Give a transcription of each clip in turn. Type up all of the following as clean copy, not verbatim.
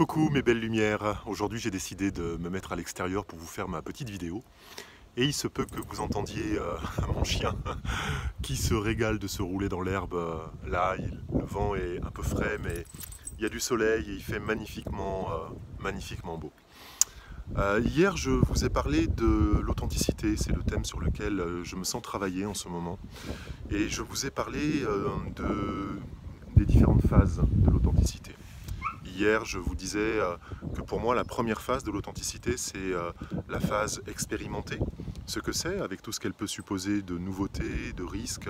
Coucou mes belles lumières, aujourd'hui j'ai décidé de me mettre à l'extérieur pour vous faire ma petite vidéo et il se peut que vous entendiez mon chien qui se régale de se rouler dans l'herbe. Là, le vent est un peu frais mais il y a du soleil et il fait magnifiquement beau. Hier je vous ai parlé de l'authenticité, c'est le thème sur lequel je me sens travailler en ce moment et je vous ai parlé des différentes phases de l'authenticité. Hier, je vous disais que pour moi, la première phase de l'authenticité, c'est la phase expérimentée. Ce que c'est, avec tout ce qu'elle peut supposer de nouveautés, de risques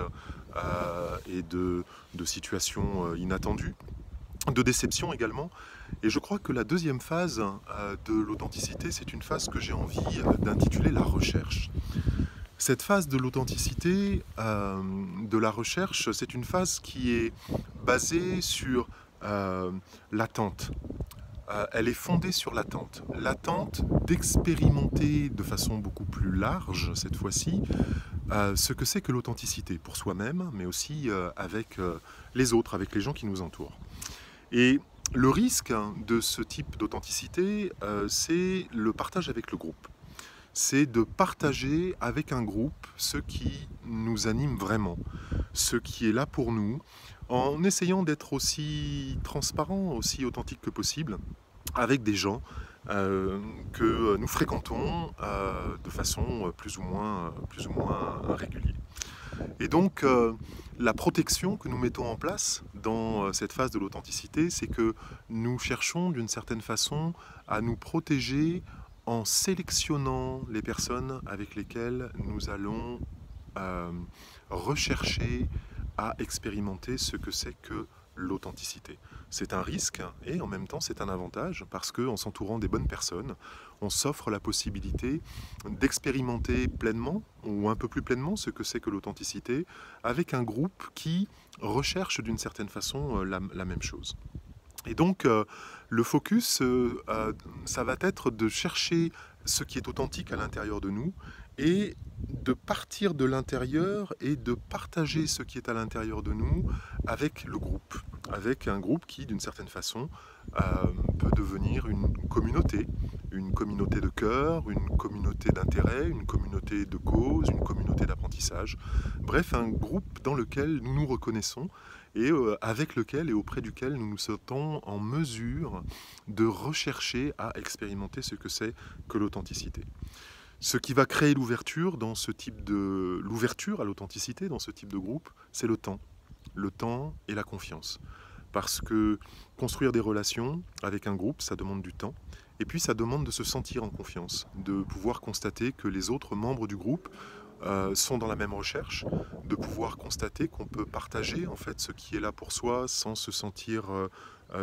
et de situations inattendues, de déceptions également. Et je crois que la deuxième phase de l'authenticité, c'est une phase que j'ai envie d'intituler la recherche. Cette phase de l'authenticité, de la recherche, c'est une phase qui est basée sur l'attente. Elle est fondée sur l'attente. L'attente d'expérimenter de façon beaucoup plus large, cette fois-ci, ce que c'est que l'authenticité pour soi-même, mais aussi avec les autres, avec les gens qui nous entourent. Et le risque de ce type d'authenticité, c'est le partage avec le groupe. C'est de partager avec un groupe ce qui nous anime vraiment, ce qui est là pour nous, en essayant d'être aussi transparent, aussi authentique que possible, avec des gens que nous fréquentons de façon plus ou moins régulière. Et donc, la protection que nous mettons en place dans cette phase de l'authenticité, c'est que nous cherchons d'une certaine façon à nous protéger en sélectionnant les personnes avec lesquelles nous allons rechercher à expérimenter ce que c'est que l'authenticité. C'est un risque et en même temps c'est un avantage parce qu'en s'entourant des bonnes personnes, on s'offre la possibilité d'expérimenter pleinement ou un peu plus pleinement ce que c'est que l'authenticité avec un groupe qui recherche d'une certaine façon la même chose. Et donc le focus, ça va être de chercher ce qui est authentique à l'intérieur de nous et de partir de l'intérieur et de partager ce qui est à l'intérieur de nous avec le groupe, avec un groupe qui, d'une certaine façon, peut devenir une communauté de cœur, une communauté d'intérêt, une communauté de cause, une communauté d'apprentissage. Bref, un groupe dans lequel nous nous reconnaissons et avec lequel et auprès duquel nous nous sentons en mesure de rechercher à expérimenter ce que c'est que l'authenticité. Ce qui va créer l'ouverture dans ce type de l'ouverture à l'authenticité dans ce type de groupe, c'est le temps et la confiance. Parce que construire des relations avec un groupe, ça demande du temps. Et puis ça demande de se sentir en confiance, de pouvoir constater que les autres membres du groupe sont dans la même recherche, de pouvoir constater qu'on peut partager en fait ce qui est là pour soi sans se sentir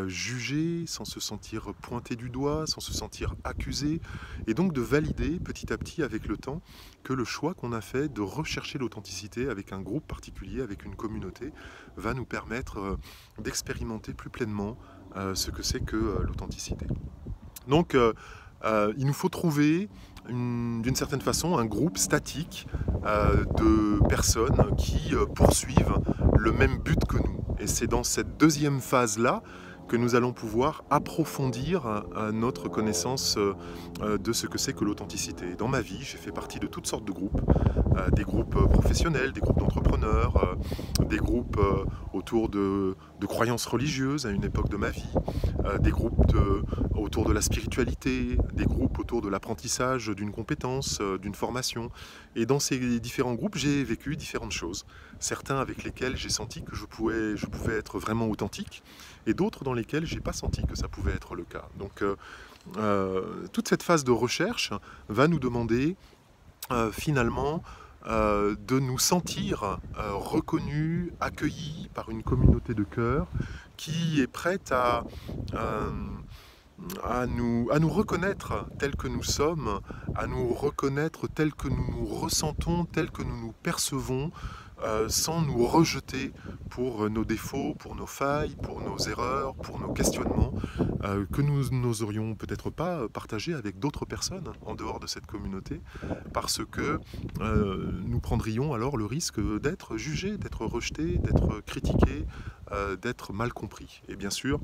jugé, sans se sentir pointé du doigt, sans se sentir accusé, et donc de valider petit à petit avec le temps que le choix qu'on a fait de rechercher l'authenticité avec un groupe particulier, avec une communauté, va nous permettre d'expérimenter plus pleinement ce que c'est que l'authenticité. Donc il nous faut trouver d'une certaine façon un groupe statique de personnes qui poursuivent le même but que nous. Et c'est dans cette deuxième phase-là que nous allons pouvoir approfondir notre connaissance de ce que c'est que l'authenticité. Dans ma vie, j'ai fait partie de toutes sortes de groupes, des groupes professionnels, des groupes d'entrepreneurs, des groupes autour de croyances religieuses à une époque de ma vie, des groupes autour de la spiritualité, des groupes autour de l'apprentissage d'une compétence, d'une formation. Et dans ces différents groupes, j'ai vécu différentes choses. Certains avec lesquels j'ai senti que je pouvais être vraiment authentique, et d'autres dans lesquels j'ai pas senti que ça pouvait être le cas. Donc toute cette phase de recherche va nous demander finalement de nous sentir reconnus, accueillis par une communauté de cœur qui est prête à nous reconnaître tels que nous sommes, à nous reconnaître tels que nous nous ressentons, tels que nous nous percevons, sans nous rejeter pour nos défauts, pour nos failles, pour nos erreurs, pour nos questionnements, que nous n'oserions peut-être pas partager avec d'autres personnes en dehors de cette communauté, parce que nous prendrions alors le risque d'être jugés, d'être rejetés, d'être critiqués, d'être mal compris. Et bien sûr,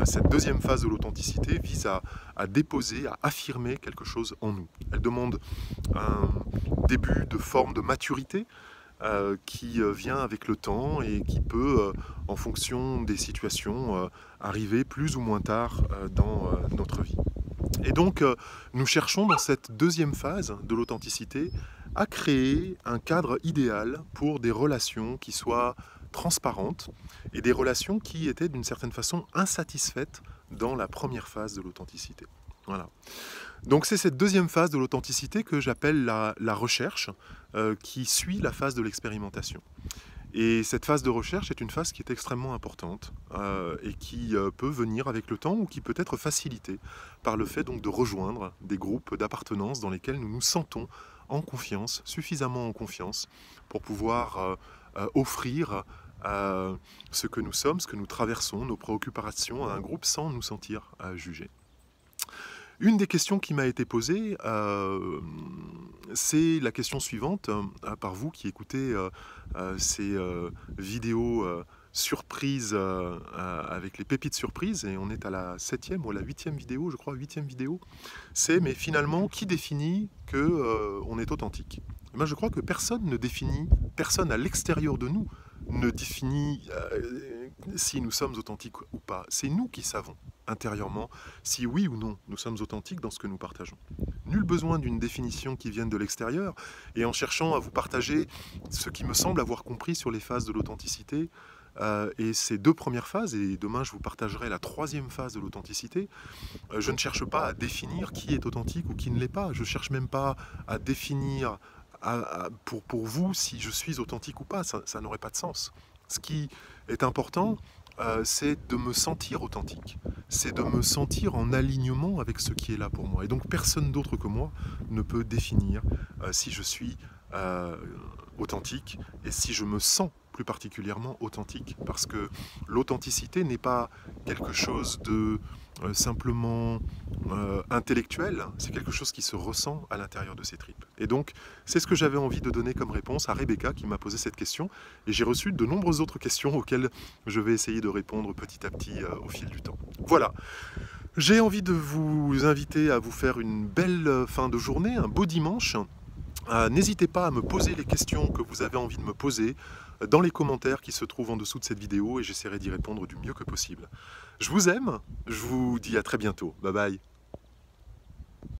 cette deuxième phase de l'authenticité vise à déposer, à affirmer quelque chose en nous. Elle demande un début de forme de maturité qui vient avec le temps et qui peut, en fonction des situations, arriver plus ou moins tard dans notre vie. Et donc, nous cherchons dans cette deuxième phase de l'authenticité à créer un cadre idéal pour des relations qui soient transparentes et des relations qui étaient d'une certaine façon insatisfaites dans la première phase de l'authenticité. Voilà. Donc c'est cette deuxième phase de l'authenticité que j'appelle la recherche, qui suit la phase de l'expérimentation. Et cette phase de recherche est une phase qui est extrêmement importante et qui peut venir avec le temps ou qui peut être facilitée par le fait donc de rejoindre des groupes d'appartenance dans lesquels nous nous sentons en confiance, suffisamment en confiance pour pouvoir offrir ce que nous sommes, ce que nous traversons, nos préoccupations à un groupe sans nous sentir jugés. Une des questions qui m'a été posée, c'est la question suivante, par vous qui écoutez ces vidéos surprises avec les pépites surprises, et on est à la 7e ou à la 8e vidéo, je crois, 8e vidéo, c'est mais finalement, qui définit qu'on est authentique? Et moi, je crois que personne ne définit, personne à l'extérieur de nous ne définit si nous sommes authentiques ou pas. C'est nous qui savons intérieurement si oui ou non nous sommes authentiques dans ce que nous partageons. Nul besoin d'une définition qui vienne de l'extérieur, et en cherchant à vous partager ce qui me semble avoir compris sur les phases de l'authenticité, et ces deux premières phases, et demain je vous partagerai la troisième phase de l'authenticité, je ne cherche pas à définir qui est authentique ou qui ne l'est pas, je ne cherche même pas à définir pour vous si je suis authentique ou pas, ça n'aurait pas de sens. Ce qui est important, c'est de me sentir authentique, c'est de me sentir en alignement avec ce qui est là pour moi. Et donc personne d'autre que moi ne peut définir si je suis authentique et si je me sens plus particulièrement authentique. Parce que l'authenticité n'est pas quelque chose de simplement intellectuel, c'est quelque chose qui se ressent à l'intérieur de ses tripes. Et donc, c'est ce que j'avais envie de donner comme réponse à Rebecca qui m'a posé cette question, et j'ai reçu de nombreuses autres questions auxquelles je vais essayer de répondre petit à petit au fil du temps. Voilà. J'ai envie de vous inviter à vous faire une belle fin de journée, un beau dimanche. N'hésitez pas à me poser les questions que vous avez envie de me poser dans les commentaires qui se trouvent en dessous de cette vidéo, et j'essaierai d'y répondre du mieux que possible. Je vous aime, je vous dis à très bientôt. Bye bye.